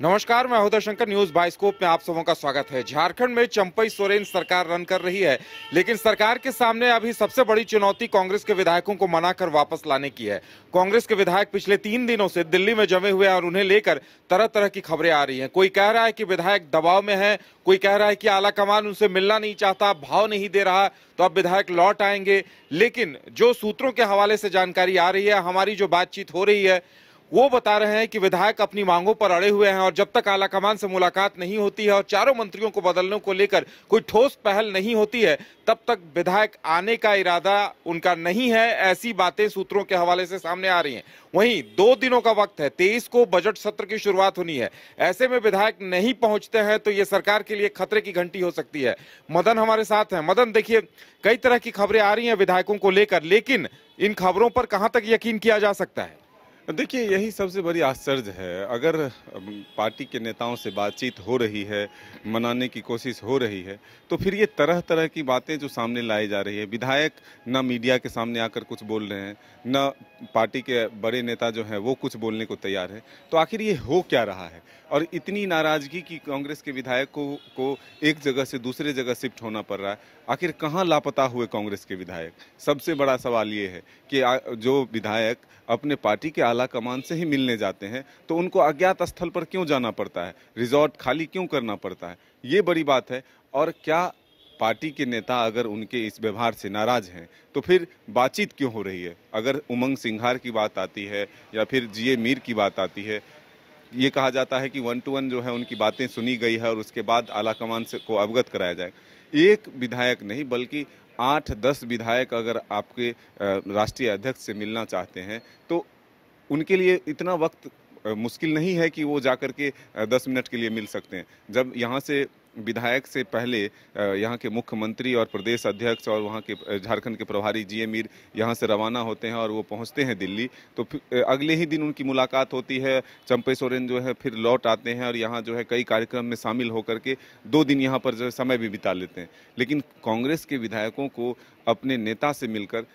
नमस्कार, मैं हुदा Shankar. News bioscope में आप सबों का स्वागत है। झारखंड में चंपई सोरेन सरकार रन कर रही है, लेकिन सरकार के सामने अभी सबसे बड़ी चुनौती कांग्रेस के विधायकों को मनाकर वापस लाने की है। कांग्रेस के विधायक पिछले 3 दिनों से दिल्ली में जमे हुए हैं और उन्हें लेकर तरह तरह की खबरें आ रही हैं। कोई कह रहा है कि विधायक दबाव में है, कोई कह रहा है कि आलाकमान उनसे मिलना नहीं चाहता, भाव नहीं दे रहा, तो अब विधायक लौट आएंगे। लेकिन जो सूत्रों के हवाले से जानकारी आ रही है, हमारी जो बातचीत हो रही है, वो बता रहे हैं कि विधायक अपनी मांगों पर अड़े हुए हैं और जब तक आलाकमान से मुलाकात नहीं होती है और चारों मंत्रियों को बदलने को लेकर कोई ठोस पहल नहीं होती है, तब तक विधायक आने का इरादा उनका नहीं है। ऐसी बातें सूत्रों के हवाले से सामने आ रही हैं। वहीं 2 दिनों का वक्त है, 23 को बजट सत्र की शुरुआत होनी है। ऐसे में विधायक नहीं पहुंचते हैं तो ये सरकार के लिए खतरे की घंटी हो सकती है। मदन हमारे साथ हैं। मदन, देखिए, कई तरह की खबरें आ रही हैं विधायकों को लेकर, लेकिन इन खबरों पर कहां तक यकीन किया जा सकता है? देखिए, यही सबसे बड़ी आश्चर्य है। अगर पार्टी के नेताओं से बातचीत हो रही है, मनाने की कोशिश हो रही है, तो फिर ये तरह तरह की बातें जो सामने लाई जा रही है, विधायक न मीडिया के सामने आकर कुछ बोल रहे हैं, न पार्टी के बड़े नेता जो हैं वो कुछ बोलने को तैयार है, तो आखिर ये हो क्या रहा है? और इतनी नाराजगी कि कांग्रेस के विधायकों को एक जगह से दूसरे जगह शिफ्ट होना पड़ रहा है। आखिर कहाँ लापता हुए कांग्रेस के विधायक? सबसे बड़ा सवाल ये है कि जो विधायक अपने पार्टी के आला कमान से ही मिलने जाते हैं, तो उनको अज्ञात स्थल पर क्यों जाना पड़ता है? रिजॉर्ट खाली क्यों करना पड़ता है? ये बड़ी बात है। और क्या पार्टी के नेता अगर उनके इस व्यवहार से नाराज हैं, तो फिर बातचीत क्यों हो रही है? अगर उमंग सिंघार की बात आती है या फिर जीए मीर की बात आती है, ये कहा जाता है कि 1 to 1 जो है उनकी बातें सुनी गई है और उसके बाद आलाकमान से को अवगत कराया जाए। एक विधायक नहीं बल्कि 8-10 विधायक अगर आपके राष्ट्रीय अध्यक्ष से मिलना चाहते हैं, तो उनके लिए इतना वक्त मुश्किल नहीं है कि वो जाकर के 10 मिनट के लिए मिल सकते हैं। जब यहाँ से विधायक से पहले यहाँ के मुख्यमंत्री और प्रदेश अध्यक्ष और वहाँ के झारखंड के प्रभारी जीए मीर यहाँ से रवाना होते हैं और वो पहुँचते हैं दिल्ली, तो फिर अगले ही दिन उनकी मुलाकात होती है। चंपई सोरेन जो है फिर लौट आते हैं और यहाँ जो है कई कार्यक्रम में शामिल होकर के 2 दिन यहाँ पर जो है समय भी बिता लेते हैं। लेकिन कांग्रेस के विधायकों को अपने नेता से मिलकर,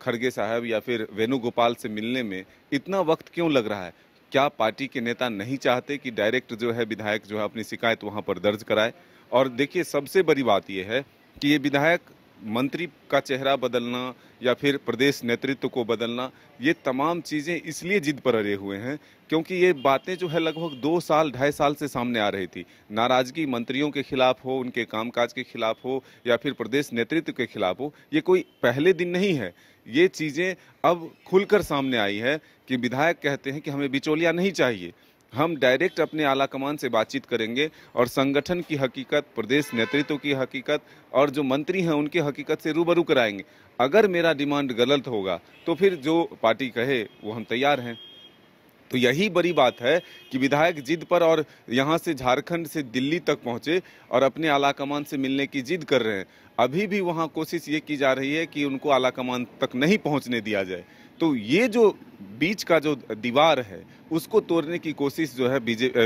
खड़गे साहब या फिर वेणुगोपाल से मिलने में इतना वक्त क्यों लग रहा है? क्या पार्टी के नेता नहीं चाहते कि डायरेक्ट जो है विधायक जो है अपनी शिकायत वहां पर दर्ज कराए? और देखिए, सबसे बड़ी बात यह है कि ये विधायक मंत्री का चेहरा बदलना या फिर प्रदेश नेतृत्व को बदलना, ये तमाम चीज़ें इसलिए जिद पर अड़े हुए हैं क्योंकि ये बातें जो है लगभग 2 साल 2.5 साल से सामने आ रही थी। नाराजगी मंत्रियों के खिलाफ हो, उनके कामकाज के खिलाफ हो या फिर प्रदेश नेतृत्व के खिलाफ हो, ये कोई पहले दिन नहीं है। ये चीज़ें अब खुलकर सामने आई है कि विधायक कहते हैं कि हमें बिचौलिया नहीं चाहिए, हम डायरेक्ट अपने आलाकमान से बातचीत करेंगे और संगठन की हकीकत, प्रदेश नेतृत्व की हकीकत और जो मंत्री हैं उनकी हकीकत से रूबरू कराएंगे। अगर मेरा डिमांड गलत होगा तो फिर जो पार्टी कहे वो हम तैयार हैं। तो यही बड़ी बात है कि विधायक जिद पर और यहाँ से झारखंड से दिल्ली तक पहुँचे और अपने आलाकमान से मिलने की जिद कर रहे हैं। अभी भी वहाँ कोशिश ये की जा रही है कि उनको आलाकमान तक नहीं पहुँचने दिया जाए। तो ये जो बीच का जो दीवार है उसको तोड़ने की कोशिश जो है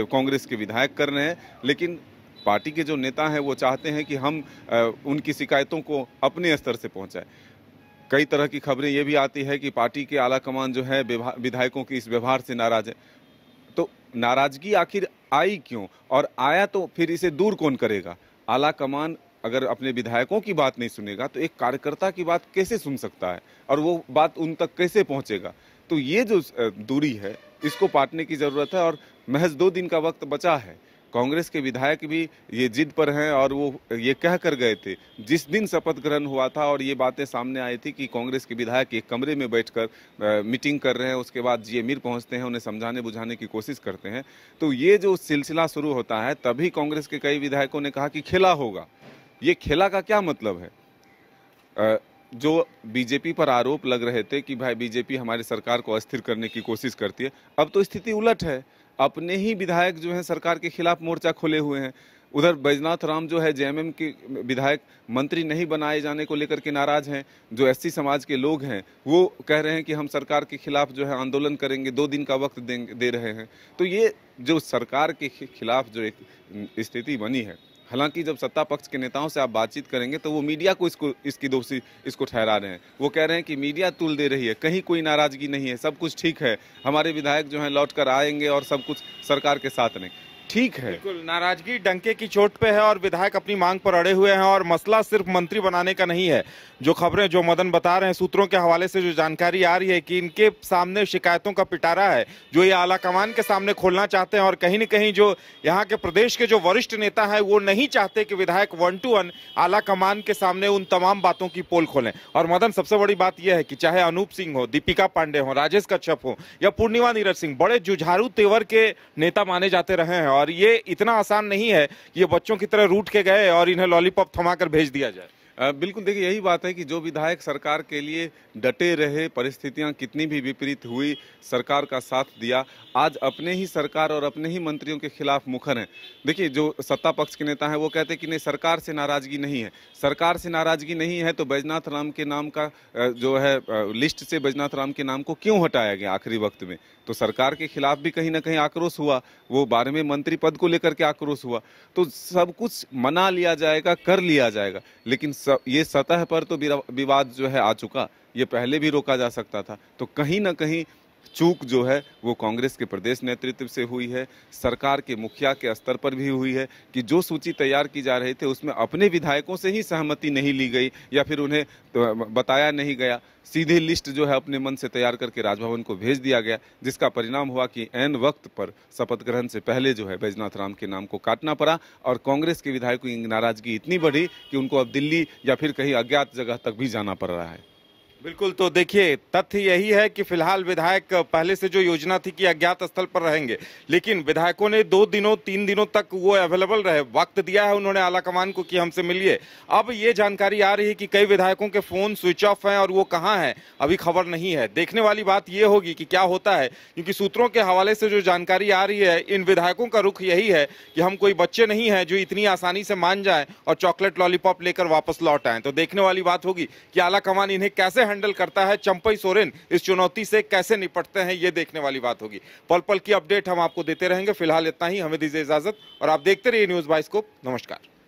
कांग्रेस के विधायक कर रहे हैं। लेकिन पार्टी के जो नेता हैं वो चाहते हैं कि हम उनकी शिकायतों को अपने स्तर से पहुँचाएं। कई तरह की खबरें ये भी आती है कि पार्टी के आलाकमान जो है विधायकों के इस व्यवहार से नाराज है। तो नाराजगी आखिर आई क्यों, और आया तो फिर इसे दूर कौन करेगा? आलाकमान अगर अपने विधायकों की बात नहीं सुनेगा तो एक कार्यकर्ता की बात कैसे सुन सकता है और वो बात उन तक कैसे पहुंचेगा? तो ये जो दूरी है इसको पाटने की जरूरत है और महज 2 दिन का वक्त बचा है। कांग्रेस के विधायक भी ये जिद पर हैं और वो ये कह कर गए थे जिस दिन शपथ ग्रहण हुआ था और ये बातें सामने आई थी कि कांग्रेस के विधायक एक कमरे में बैठकर मीटिंग कर रहे हैं, उसके बाद जीए मीर पहुंचते हैं, उन्हें समझाने बुझाने की कोशिश करते हैं। तो ये जो सिलसिला शुरू होता है तभी कांग्रेस के कई विधायकों ने कहा कि खेला होगा। ये खेला का क्या मतलब है? जो बीजेपी पर आरोप लग रहे थे कि भाई बीजेपी हमारी सरकार को अस्थिर करने की कोशिश करती है, अब तो स्थिति उलट है। अपने ही विधायक जो हैं सरकार के खिलाफ मोर्चा खोले हुए हैं। उधर बैजनाथ राम जो है जेएमएम के विधायक, मंत्री नहीं बनाए जाने को लेकर के नाराज हैं। जो एससी समाज के लोग हैं वो कह रहे हैं कि हम सरकार के खिलाफ जो है आंदोलन करेंगे, 2 दिन का वक्त दे रहे हैं। तो ये जो सरकार के खिलाफ जो एक स्थिति बनी है, हालांकि जब सत्ता पक्ष के नेताओं से आप बातचीत करेंगे तो वो मीडिया को इसकी दोषी इसको ठहरा रहे हैं। वो कह रहे हैं कि मीडिया तुल दे रही है, कहीं कोई नाराजगी नहीं है, सब कुछ ठीक है, हमारे विधायक जो हैं लौट कर आएंगे और सब कुछ सरकार के साथ नहीं। ठीक है, बिल्कुल नाराजगी डंके की चोट पे है और विधायक अपनी मांग पर अड़े हुए हैं और मसला सिर्फ मंत्री बनाने का नहीं है। जो खबरें जो मदन बता रहे हैं, सूत्रों के हवाले से जो जानकारी आ रही है कि इनके सामने शिकायतों का पिटारा है जो ये आला कमान के सामने खोलना चाहते हैं और कहीं न कहीं जो यहाँ के प्रदेश के जो वरिष्ठ नेता है वो नहीं चाहते कि विधायक 1 to 1 आला कमान के सामने उन तमाम बातों की पोल खोलें। और मदन, सबसे बड़ी बात यह है कि चाहे अनूप सिंह हो, दीपिका पांडे हो, राजेश कच्छप हो या पूर्णिमा नीरज सिंह, बड़े जुझारू तेवर के नेता माने जाते रहे हैं और ये इतना आसान नहीं है कि ये बच्चों की तरह रूठ के गए और इन्हें लॉलीपॉप थमाकर भेज दिया जाए। बिल्कुल, देखिए यही बात है कि जो विधायक सरकार के लिए डटे रहे, परिस्थितियां कितनी भी विपरीत हुई, सरकार का साथ दिया, आज अपने ही सरकार और अपने ही मंत्रियों के खिलाफ मुखर हैं। देखिए जो सत्ता पक्ष के नेता हैं वो कहते हैं कि नहीं, सरकार से नाराजगी नहीं है। सरकार से नाराजगी नहीं है तो बैजनाथ राम के नाम का जो है लिस्ट से बैजनाथ राम के नाम को क्यों हटाया गया आखिरी वक्त में? तो सरकार के खिलाफ भी कहीं ना कहीं आक्रोश हुआ, वो 12वें मंत्री पद को लेकर के आक्रोश हुआ। तो सब कुछ मना लिया जाएगा, कर लिया जाएगा, लेकिन ये सतह पर तो विवाद जो है आ चुका, ये पहले भी रोका जा सकता था। तो कहीं ना कहीं चूक जो है वो कांग्रेस के प्रदेश नेतृत्व से हुई है, सरकार के मुखिया के स्तर पर भी हुई है कि जो सूची तैयार की जा रही थी उसमें अपने विधायकों से ही सहमति नहीं ली गई या फिर उन्हें तो बताया नहीं गया। सीधे लिस्ट जो है अपने मन से तैयार करके राजभवन को भेज दिया गया, जिसका परिणाम हुआ कि ऐन वक्त पर शपथ ग्रहण से पहले जो है बैजनाथ राम के नाम को काटना पड़ा और कांग्रेस के विधायकों की नाराजगी इतनी बढ़ी कि उनको अब दिल्ली या फिर कहीं अज्ञात जगह तक भी जाना पड़ रहा है। बिल्कुल, तो देखिए तथ्य यही है कि फिलहाल विधायक पहले से जो योजना थी कि अज्ञात स्थल पर रहेंगे, लेकिन विधायकों ने 2 दिनों 3 दिनों तक वो अवेलेबल रहे, वक्त दिया है उन्होंने आला कमान को कि हमसे मिलिए। अब ये जानकारी आ रही है कि कई विधायकों के फोन स्विच ऑफ हैं और वो कहाँ हैं अभी खबर नहीं है। देखने वाली बात ये होगी कि क्या होता है, क्योंकि सूत्रों के हवाले से जो जानकारी आ रही है, इन विधायकों का रुख यही है कि हम कोई बच्चे नहीं हैं जो इतनी आसानी से मान जाएं और चॉकलेट लॉलीपॉप लेकर वापस लौट आएं। तो देखने वाली बात होगी कि आला कमान इन्हें कैसे हैंडल करता है, चंपई सोरेन इस चुनौती से कैसे निपटते हैं, ये देखने वाली बात होगी। पल पल की अपडेट हम आपको देते रहेंगे। फिलहाल इतना ही, हमें दीजिए इजाजत और आप देखते रहिए न्यूज़ बाइस्कोप। नमस्कार।